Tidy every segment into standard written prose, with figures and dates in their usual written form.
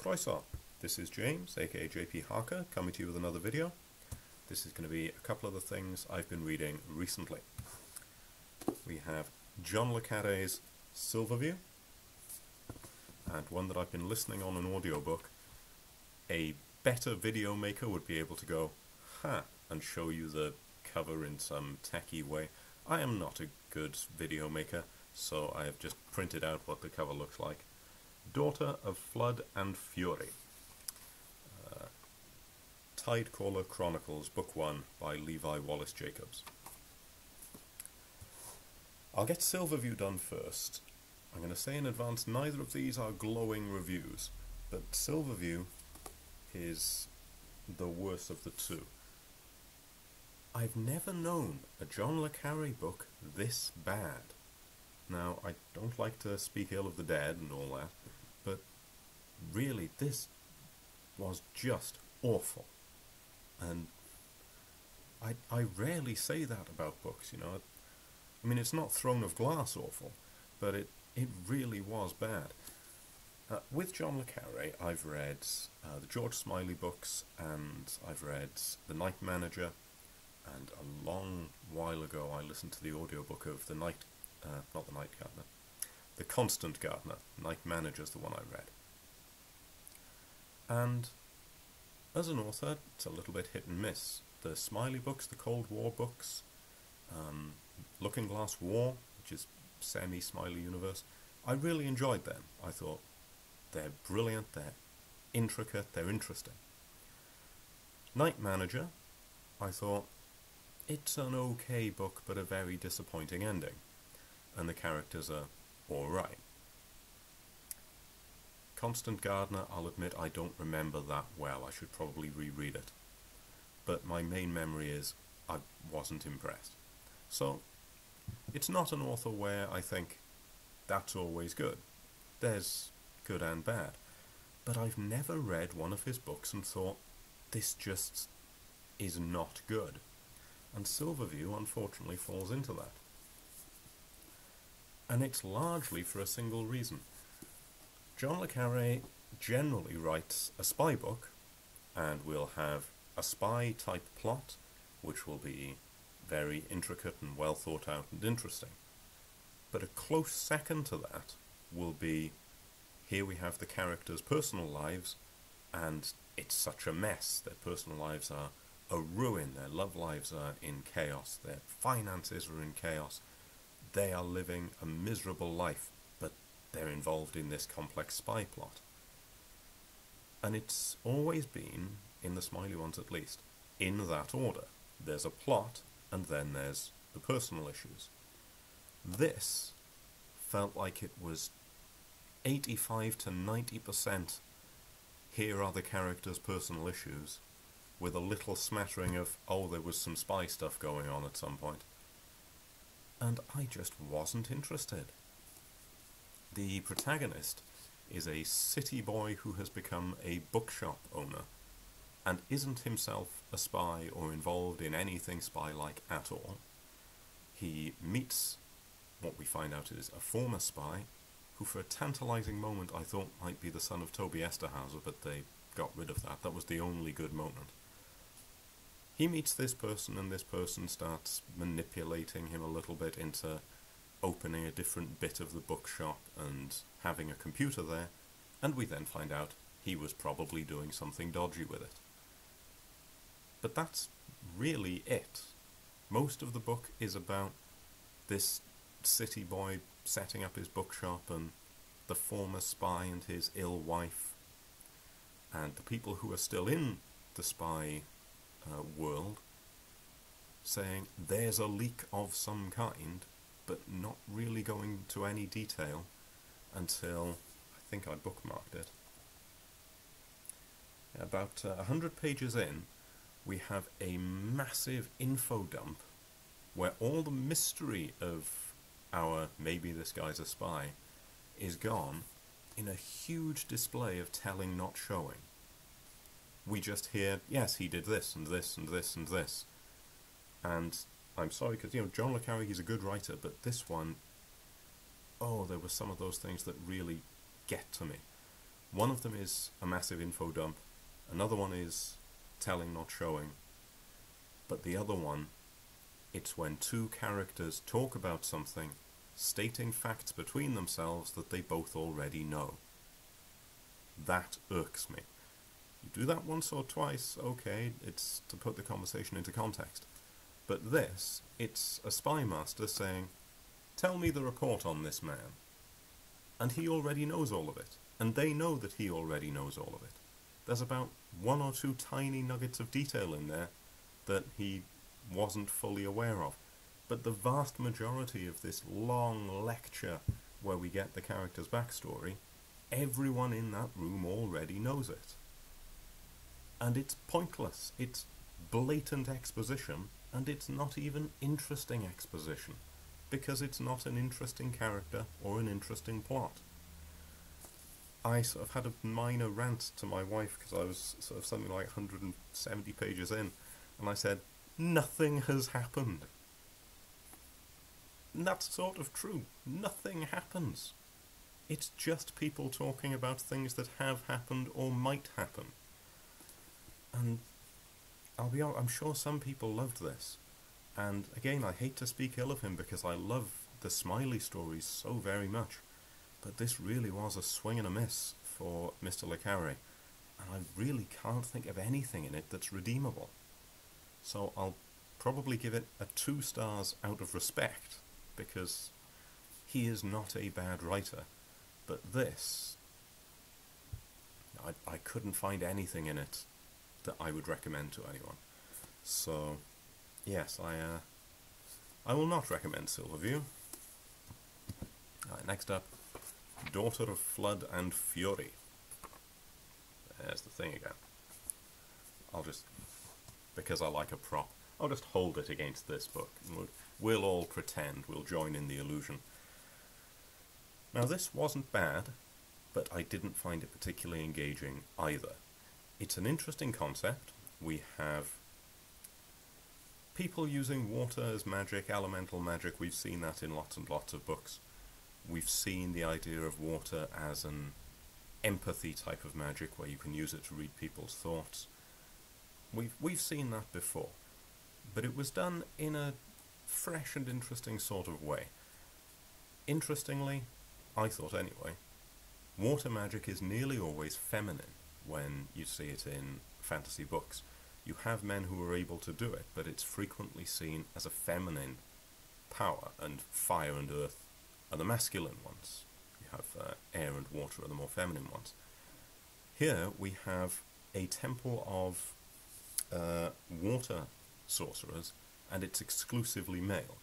Croissant. This is James, aka JP Harker, coming to you with another video. This is going to be a couple of the things I've been reading recently. We have John le Carre's Silverview, and one that I've been listening on an audiobook. A better video maker would be able to go, and show you the cover in some techie way. I am not a good video maker, so I have just printed out what the cover looks like. Daughter of Flood and Fury. Tidecaller Chronicles, Book 1 by Levi, Wallace, Jacobs. I'll get Silverview done first. I'm going to say in advance, neither of these are glowing reviews, but Silverview is the worst of the two. I've never known a John le Carre book this bad. Now, I don't like to speak ill of the dead and all that, but really, this was just awful. And I rarely say that about books, you know. I mean, it's not Throne of Glass awful, but it really was bad. With John le Carre, I've read the George Smiley books, and I've read The Night Manager, and a long while ago I listened to the audiobook of The Constant Gardener. Night Manager's the one I read. And as an author, it's a little bit hit and miss. The Smiley books, the Cold War books, Looking Glass War, which is semi-Smiley universe, I really enjoyed them. I thought they're brilliant, they're intricate, they're interesting. Night Manager, I thought, it's an okay book, but a very disappointing ending. And the characters are alright. Constant Gardener, I'll admit I don't remember that well. I should probably reread it. But my main memory is I wasn't impressed. So, it's not an author where I think that's always good. There's good and bad. But I've never read one of his books and thought, this just is not good. And Silverview, unfortunately, falls into that. And it's largely for a single reason. John le Carre generally writes a spy book, and will have a spy-type plot, which will be very intricate and well thought out and interesting. But a close second to that will be, here we have the characters' personal lives, and it's such a mess. Their personal lives are a ruin, their love lives are in chaos, their finances are in chaos, they are living a miserable life, but they're involved in this complex spy plot. And it's always been, in the Smiley ones at least, in that order. There's a plot, and then there's the personal issues. This felt like it was 85 to 90% here are the characters' personal issues, with a little smattering of, oh, there was some spy stuff going on at some point. And I just wasn't interested. The protagonist is a city boy who has become a bookshop owner, and isn't himself a spy or involved in anything spy-like at all. He meets what we find out is a former spy, who for a tantalizing moment I thought might be the son of Toby Esterhauser, but they got rid of that. That was the only good moment. He meets this person, and this person starts manipulating him a little bit into opening a different bit of the bookshop and having a computer there, and we then find out he was probably doing something dodgy with it. But that's really it. Most of the book is about this city boy setting up his bookshop, and the former spy and his ill wife, and the people who are still in the spy world saying there's a leak of some kind, but not really going to any detail until I think I bookmarked it. About 100 pages in, we have a massive info dump where all the mystery of our maybe this guy's a spy is gone in a huge display of telling not showing. We just hear, yes, he did this and this and this and this. And I'm sorry, because, you know, John le Carre, he's a good writer, but this one, oh, there were some of those things that really get to me. One of them is a massive info dump, another one is telling not showing, but the other one, it's when two characters talk about something, stating facts between themselves that they both already know. That irks me. You do that once or twice, okay, it's to put the conversation into context. But this, it's a spy master saying, tell me the report on this man. And he already knows all of it. And they know that he already knows all of it. There's about one or two tiny nuggets of detail in there that he wasn't fully aware of. But the vast majority of this long lecture where we get the character's backstory, everyone in that room already knows it. And it's pointless. It's blatant exposition, and it's not even interesting exposition, because it's not an interesting character or an interesting plot. I sort of had a minor rant to my wife because I was sort of something like 170 pages in, and I said, nothing has happened. And that's sort of true. Nothing happens. It's just people talking about things that have happened or might happen. And I'll be honest, I'm sure some people loved this. And again, I hate to speak ill of him because I love the Smiley stories so very much. But this really was a swing and a miss for Mr. Le Carre. And I really can't think of anything in it that's redeemable. So I'll probably give it a 2 stars out of respect, because he is not a bad writer. But this, I couldn't find anything in it that I would recommend to anyone. So, yes, I will not recommend Silverview. Next up, Daughter of Flood and Fury. There's the thing again. I'll just, because I like a prop, I'll just hold it against this book. And we'll all pretend, we'll join in the illusion. Now this wasn't bad, but I didn't find it particularly engaging either. It's an interesting concept. We have people using water as magic, elemental magic. We've seen that in lots and lots of books. We've seen the idea of water as an empathy type of magic where you can use it to read people's thoughts. We've seen that before, but it was done in a fresh and interesting sort of way. Interestingly, I thought anyway, water magic is nearly always feminine when you see it in fantasy books. You have men who are able to do it, but it's frequently seen as a feminine power, and fire and earth are the masculine ones. You have air and water are the more feminine ones. Here we have a temple of water sorcerers, and it's exclusively male.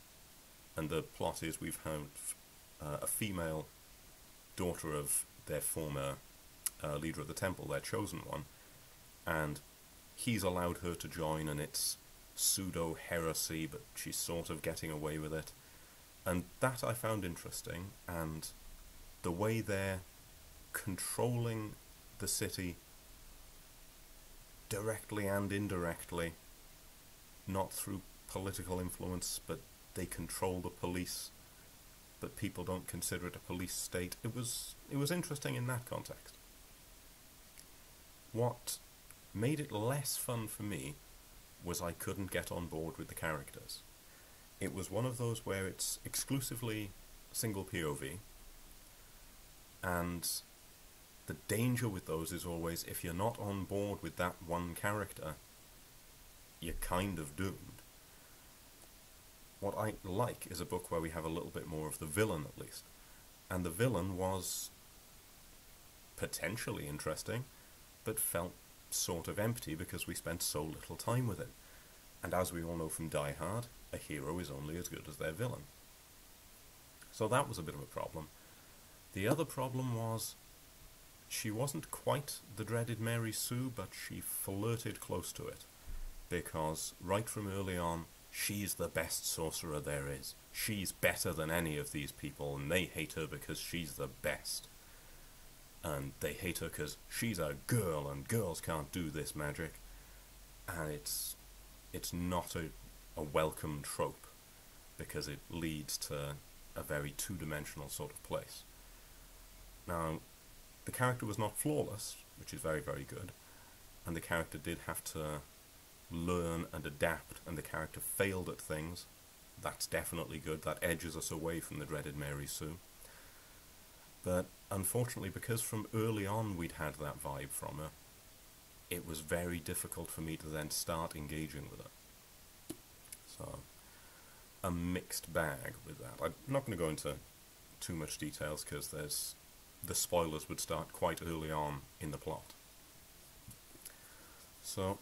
And the plot is we've had a female daughter of their former leader of the temple, their chosen one, and he's allowed her to join, and it's pseudo-heresy, but she's sort of getting away with it. And that I found interesting, and the way they're controlling the city directly and indirectly, not through political influence, but they control the police, but people don't consider it a police state. It was interesting in that context. What made it less fun for me was I couldn't get on board with the characters. It was one of those where it's exclusively single POV, and the danger with those is always, if you're not on board with that one character, you're kind of doomed. What I like is a book where we have a little bit more of the villain, at least. And the villain was potentially interesting, but felt sort of empty because we spent so little time with him. And as we all know from Die Hard, a hero is only as good as their villain. So that was a bit of a problem. The other problem was, she wasn't quite the dreaded Mary Sue, but she flirted close to it. Because right from early on, she's the best sorcerer there is. She's better than any of these people, and they hate her because she's the best. And they hate her because she's a girl, and girls can't do this magic. And it's not a welcome trope, because it leads to a very two-dimensional sort of place. Now, The character was not flawless, which is very, very good, and the character did have to learn and adapt, and the character failed at things. That's definitely good. That edges us away from the dreaded Mary Sue. But unfortunately, because from early on we'd had that vibe from her, it was very difficult for me to then start engaging with her. So, a mixed bag with that. I'm not going to go into too much details because the spoilers would start quite early on in the plot. So,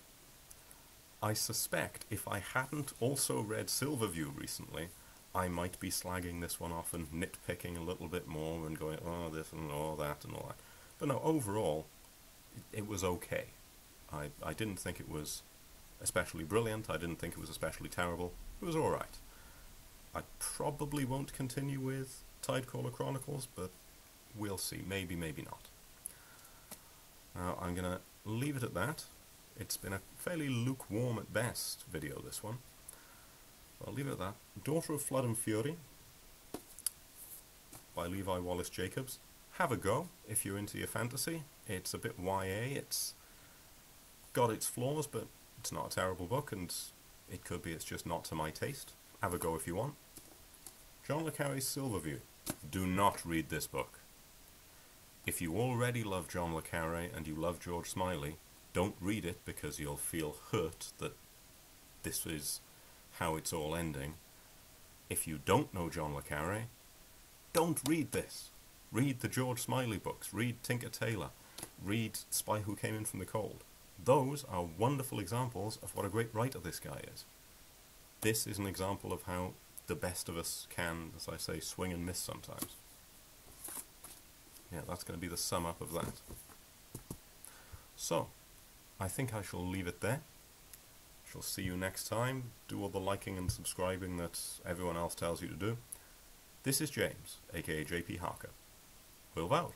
I suspect if I hadn't also read Silverview recently, I might be slagging this one off and nitpicking a little bit more and going, oh, this and all that and all that. But no, overall, it was okay. I didn't think it was especially brilliant. I didn't think it was especially terrible. It was alright. I probably won't continue with Tidecaller Chronicles, but we'll see. Maybe, maybe not. Now, I'm going to leave it at that. It's been a fairly lukewarm at best video, this one. I'll leave it at that. Daughter of Flood and Fury by Levi, Wallace, Jacobs. Have a go if you're into your fantasy. It's a bit YA. It's got its flaws, but it's not a terrible book, and it could be it's just not to my taste. Have a go if you want. John le Carre's Silverview. Do not read this book. If you already love John le Carre and you love George Smiley, don't read it because you'll feel hurt that this is how it's all ending. If you don't know John le Carre, don't read this. Read the George Smiley books. Read Tinker Tailor. Read Spy Who Came In From the Cold. Those are wonderful examples of what a great writer this guy is. This is an example of how the best of us can, as I say, swing and miss sometimes. Yeah, that's going to be the sum up of that. So, I think I shall leave it there. Shall see you next time. Do all the liking and subscribing that everyone else tells you to do. This is James, aka JP Harker. Will Vow.